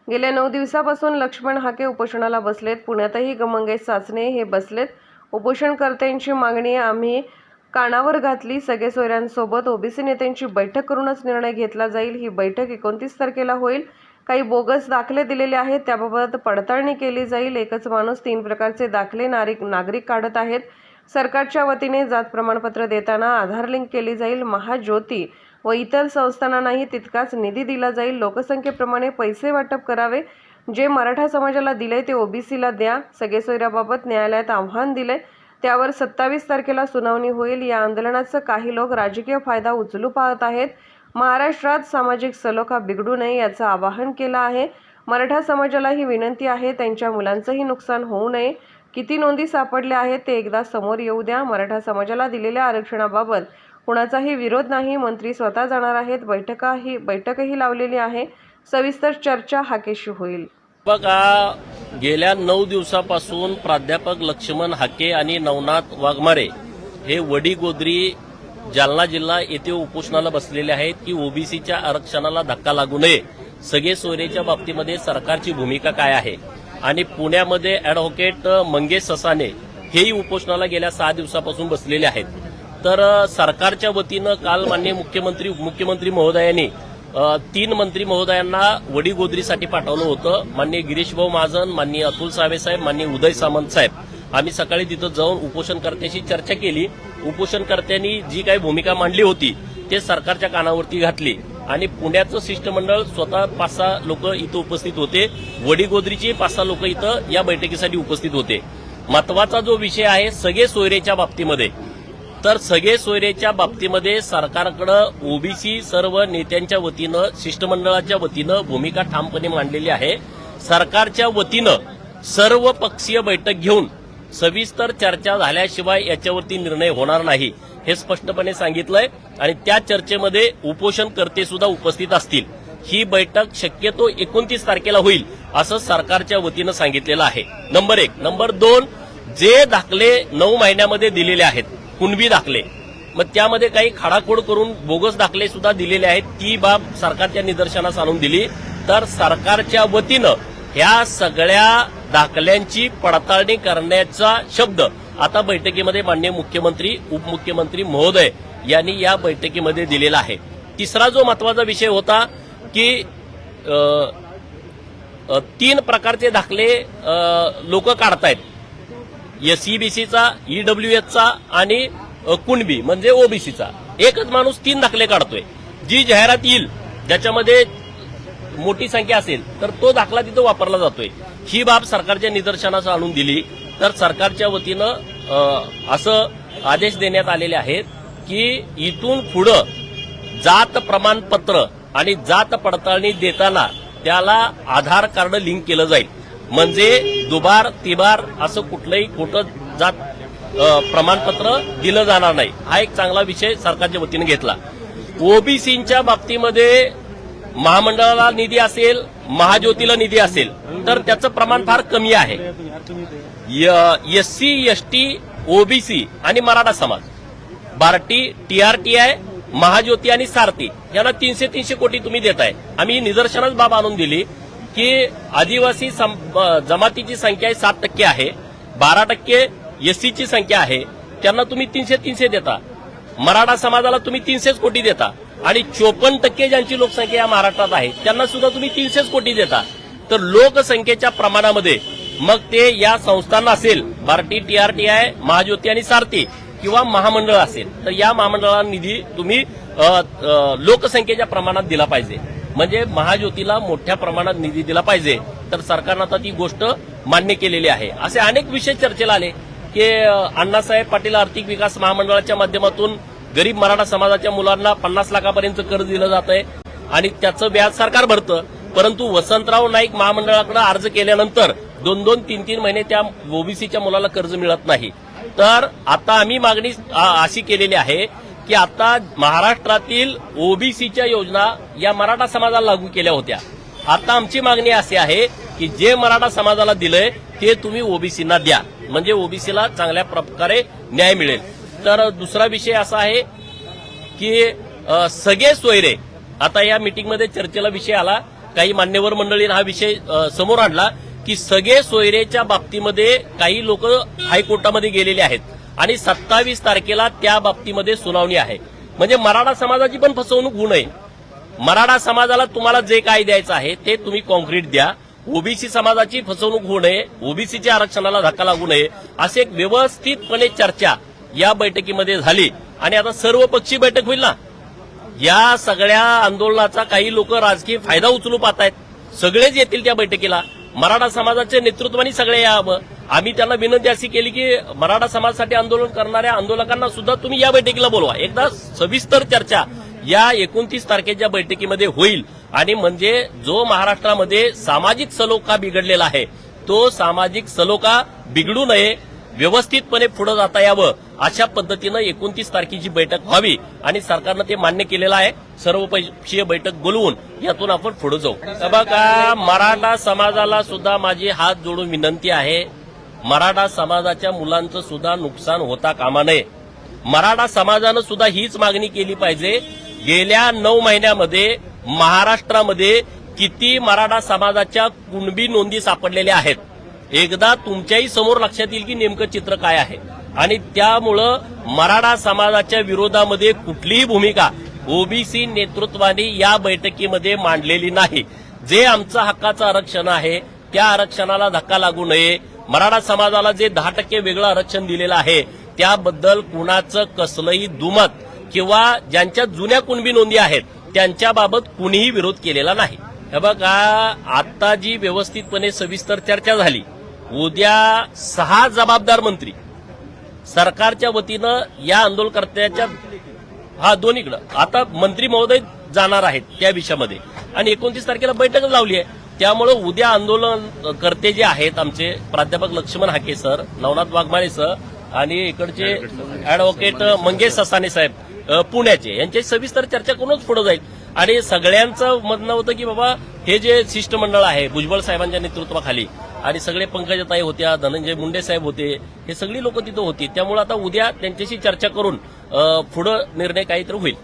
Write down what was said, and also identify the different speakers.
Speaker 1: गेल्या 9 दिवसापासून लक्ष्मण हाके उपोषणाला बसलेत। पुण्यातही मंगेश साचने हे बसलेत। उपोषणकर्त्यांची मागणी आम्ही कानावर घातली। सगळे सोयऱ्यांसोबत ओबीसी नेत्यांची बैठक करूनच निर्णय घेतला जाईल। ही बैठक 29 तारखेला होईल। काही बोगस दाखले दिलेले आहेत, त्याबाबत पडताळणी केली जाईल। एकच माणूस 3 प्रकारचे दाखले नागरिक काढत आहेत। सरकारच्या वतीने जात प्रमाणपत्र देताना आधार लिंक केली जाईल। महाज्योती व इतर संस्थांनाही तितकाच निधी दिला जाईल। लोकसंख्येप्रमाणे पैसे वाटप करावे। जे मराठा समाजाला दिले ते ओबीसीला द्या। सगळे सोयऱ्याबाबत न्यायालयात आव्हान दिले, त्यावर 27 तारखेला सुनावणी होईल। या आंदोलनाचा काही लोक राजकीय फायदा उचलू पाहत आहेत। महाराष्ट्रात सामाजिक सलोखा बिघडू नये याचं आवाहन केलं आहे। मराठा समाजाला ही विनंती आहे, त्यांच्या मुलांचंही नुकसान होऊ नये। किती नोंदी सापडल्या आहेत ते एकदा समोर येऊ द्या। मराठा समाजाला दिलेल्या आरक्षणाबाबत कुणाचाही विरोध नाही। मंत्री स्वतः जाणार आहेत। बैठकही लावलेली आहे। सविस्तर चर्चा हाकेशी होईल।
Speaker 2: बघा, गेल्या 9 दिवसापासून प्राध्यापक लक्ष्मण हाके आणि नवनाथ वाघमारे हे वडीगोद्री जालना जिल्हा येथे उपोषणाला बसलेले आहेत की ओबीसीच्या आरक्षणाला धक्का लागू नये। सगळे सोयरेच्या बाबतीमध्ये सरकारची भूमिका काय आहे। आणि पुण्यामध्ये ॲडव्होकेट मंगेश साचने हेही उपोषणाला गेल्या 6 दिवसापासून बसलेले आहेत। तर सरकारच्या वतीनं काल माननीय मुख्यमंत्री महोदयांनी 3 मंत्री महोदयांना वडीगोद्रीसाठी पाठवलं होतं। माननीय गिरीश भाऊ महाजन, माननीय अतुल सावे साहेब, माननीय उदय सामंत साहेब, आम्ही सकाळी तिथं जाऊन उपोषणकर्त्यांशी चर्चा केली। उपोषणकर्त्यांनी जी काही भूमिका मांडली होती ते सरकारच्या कानावरती घातली आणि पुण्याचं शिष्टमंडळ स्वतः 5-6 लोक इथं उपस्थित होते। वडीगोद्रीचे 5-6 लोक इथं या बैठकीसाठी उपस्थित होते। महत्वाचा जो विषय आहे सगळे सोयरेच्या बाबतीमध्ये, तर सगळे सोयरेच्या बाबतीमध्ये सरकारकडे ओबीसी सर्व नेत्यांच्या वतीनं शिष्टमंडळाच्या वतीनं भूमिका ठामपणे मांडलेली आहे। सरकारच्या वतीनं सर्व पक्षीय बैठक घेऊन सविस्तर चर्चा झाल्याशिवाय याच्यावरती निर्णय होणार नाही हे स्पष्टपणे सांगितलंय आणि त्या चर्चेमध्ये उपोषणकर्ते सुद्धा उपस्थित असतील। ही बैठक शक्यतो 29 तारखेला होईल असं सरकारच्या वतीनं सांगितलेलं आहे। नंबर 1। नंबर 2, जे दाखले 9 महिन्यामध्ये दिलेले आहेत कुणबी दाखले, मग त्यामध्ये काही खाडाखोड करून बोगस दाखले सुद्धा दिलेले आहेत, ती बाब सरकारच्या निदर्शनास आणून दिली तर सरकारच्या वतीनं ह्या सगळ्या दाखल्यांची पडताळणी करण्याचा शब्द आता बैठकीमध्ये माननीय मुख्यमंत्री उपमुख्यमंत्री महोदय यांनी या बैठकीमध्ये दिलेला आहे। तिसरा जो महत्वाचा विषय होता की 3 प्रकारचे दाखले लोक काढतायत, एसईबीसीचा, ईडब्ल्यूएसचा आणि कुणबी म्हणजे ओबीसीचा। एकच माणूस 3 दाखले काढतोय। जी जाहिरात येईल ज्याच्यामध्ये मोठी संख्या असेल तर तो दाखला तिथं वापरला जातोय। ही बाब सरकारच्या निदर्शनास आणून दिली तर सरकारच्या वतीनं असं आदेश देण्यात आलेले आहेत की इथून पुढं जात प्रमाणपत्र आणि जात पडताळणी देताना त्याला आधार कार्ड लिंक केलं जाईल, म्हणजे दुबार तिबार असं कुठलंही खोटं जात प्रमाणपत्र दिलं जाणार नाही। हा एक चांगला विषय सरकारच्या वतीने घेतला। ओबीसीच्या बाबतीमध्ये महामंडळाला निधी असेल, महाज्योतीला निधी असेल तर त्याचं प्रमाण फार कमी आहे। एससी, एसटी, ओबीसी आणि मराठा समाज, बार्टी, टीआरटीआय, महाज्योती आणि सारथी यांना 300 कोटी तुम्ही देताय। आम्ही निदर्शनास बाब आणून दिली की आदिवासी जमातीची संख्या 7% आहे, 12% एससीची संख्या आहे, त्यांना तुम्ही 300 देता। मराठा समाजाला तुम्ही 300 कोटी देता आणि 54% ज्यांची लोकसंख्या या महाराष्ट्रात आहे त्यांना सुद्धा तुम्ही 300 कोटी देता। तर लोकसंख्येच्या प्रमाणामध्ये मग ते या संस्थांना असेल, बार्टी, टीआरटीआय, महाज्योती आणि सारथी किंवा महामंडळ असेल तर या महामंडळाला निधी तुम्ही लोकसंख्येच्या प्रमाणात दिला पाहिजे, म्हणजे महाज्योतीला मोठ्या प्रमाणात निधी दिला पाहिजे। तर सरकारनं आता ती गोष्ट मान्य केलेली आहे। असे अनेक विषय चर्चेला आले की अण्णासाहेब पाटील आर्थिक विकास महामंडळाच्या माध्यमातून गरीब मराठा समाजाच्या मुलांना 50 लाखापर्यंत कर्ज दिलं जात आहे आणि त्याचं व्याज सरकार भरतं, परंतु वसंतराव नाईक महामंडळाकडे अर्ज केल्यानंतर 2-2, 3-3 महिने त्या ओबीसीच्या मुलाला कर्ज मिळत नाही। तर आता आम्ही मागणी अशी केलेली आहे की आता महाराष्ट्रातील ओबीसीच्या योजना या मराठा समाजाला लागू केल्या होत्या। आता आमची मागणी अशी आहे की जे मराठा समाजाला दिलंय ते तुम्ही ओबीसीना द्या, म्हणजे ओबीसीला चांगल्या प्रकारे न्याय मिळेल। तर दुसरा विषय असा आहे की सगळे सोयरे, आता या मीटिंगमध्ये चर्चेला विषय आला काही मान्यवर मंडळींनी हा विषय समोर आणला की सगळे सोयरेच्या बाबतीमध्ये काही लोक हायकोर्टामध्ये गेलेले आहेत आणि 27 तारखेला त्या बाबतीमध्ये सुनावणी आहे. म्हणजे मराठा समाजाची पण फसवणूक होऊ नये. मराठा समाजाला तुम्हाला जे काय द्यायचं आहे ते तुम्ही कॉन्क्रीट द्या. ओबीसी समाजाची फसवणूक होऊ नये, ओबीसीच्या आरक्षणाला धक्का लागू नये, असे एक व्यवस्थितपणे चर्चा या बैठकीमध्ये झाली. आणि आता सर्वपक्षीय बैठक होईल ना. या सगळ्या आंदोलनाचा काही लोक राजकीय फायदा उचलू पाहत आहेत. सगळेच येतील त्या बैठकीला. मराठा समाजाच्या नेतृत्वाने सगळे यावं. आम्ही त्यांना विनंती अशी केली की मराठा समाजासाठी आंदोलन करणाऱ्या आंदोलकांना सुद्धा तुम्ही या बैठकीला बोलवा. एकदा सविस्तर चर्चा या 29 तारखेच्या बैठकीमध्ये होईल. आणि म्हणजे जो महाराष्ट्रामध्ये सामाजिक सलोखा बिघडलेला आहे तो सामाजिक सलोखा बिघडू नये, व्यवस्थितपणे पुढे जाता यावं अशा पद्धतीनं 29 तारखेची बैठक व्हावी. आणि सरकारनं ते मान्य केलेलं आहे. सर्वपक्षीय बैठक बोलवून यातून आपण पुढे जाऊ. बघा, मराठा समाजाला सुद्धा माझी हात जोडून विनंती आहे, मराठा समाजाच्या मुलांचं सुद्धा नुकसान होता कामा नये. मराठा समाजानं सुद्धा हीच मागणी केली पाहिजे. गेल्या 9 महिन्यामध्ये महाराष्ट्रामध्ये किती मराठा समाजाच्या कुणबी नोंदी सापडलेल्या आहेत एकदा तुमच्याही समोर लक्षात येईल की नेमकं चित्र काय आहे. आणि त्यामुळं मराठा समाजाच्या विरोधामध्ये कुठलीही भूमिका ओबीसी नेतृत्वाने या बैठकीमध्ये मांडलेली नाही. जे आमचं हक्काचं आरक्षण आहे त्या आरक्षणाला धक्का लागू नये. मराठा समाजाला जे 10% वेगळं आरक्षण दिलेलं आहे त्याबद्दल कुणाचं कसलंही दुमत किंवा ज्यांच्या जुन्या कुणबी नोंदी आहेत त्यांच्याबाबत कुणीही विरोध केलेला नाही. हे बघा, आता जी व्यवस्थितपणे सविस्तर चर्चा झाली, उद्या 6 जबाबदार मंत्री सरकारच्या वतीनं या आंदोलनकर्त्याच्या दोन्हीकडे आता मंत्री महोदय जाणार आहेत त्या विषयामध्ये. आणि 29 तारखेला बैठक लावली आहे. त्यामुळे उद्या आंदोलनकर्ते जे आहेत आमचे प्राध्यापक लक्ष्मण हाके सर, नवनाथ वाघमारे सर आणि इकडचे अॅडव्होकेट मंगेश ससाने साहेब पुण्याचे, यांची सविस्तर चर्चा करूनच पुढे जाईल. आणि सगळ्यांचं म्हणणं होतं की बाबा हे जे शिष्टमंडळ आहे भुजबळ साहेबांच्या नेतृत्वाखाली आणि सगळे पंकजाताई होत्या, धनंजय मुंडे साहेब होते, हे सगळी लोक तिथं होती. त्यामुळे आता उद्या त्यांच्याशी चर्चा करून पुढे निर्णय काहीतरी होईल.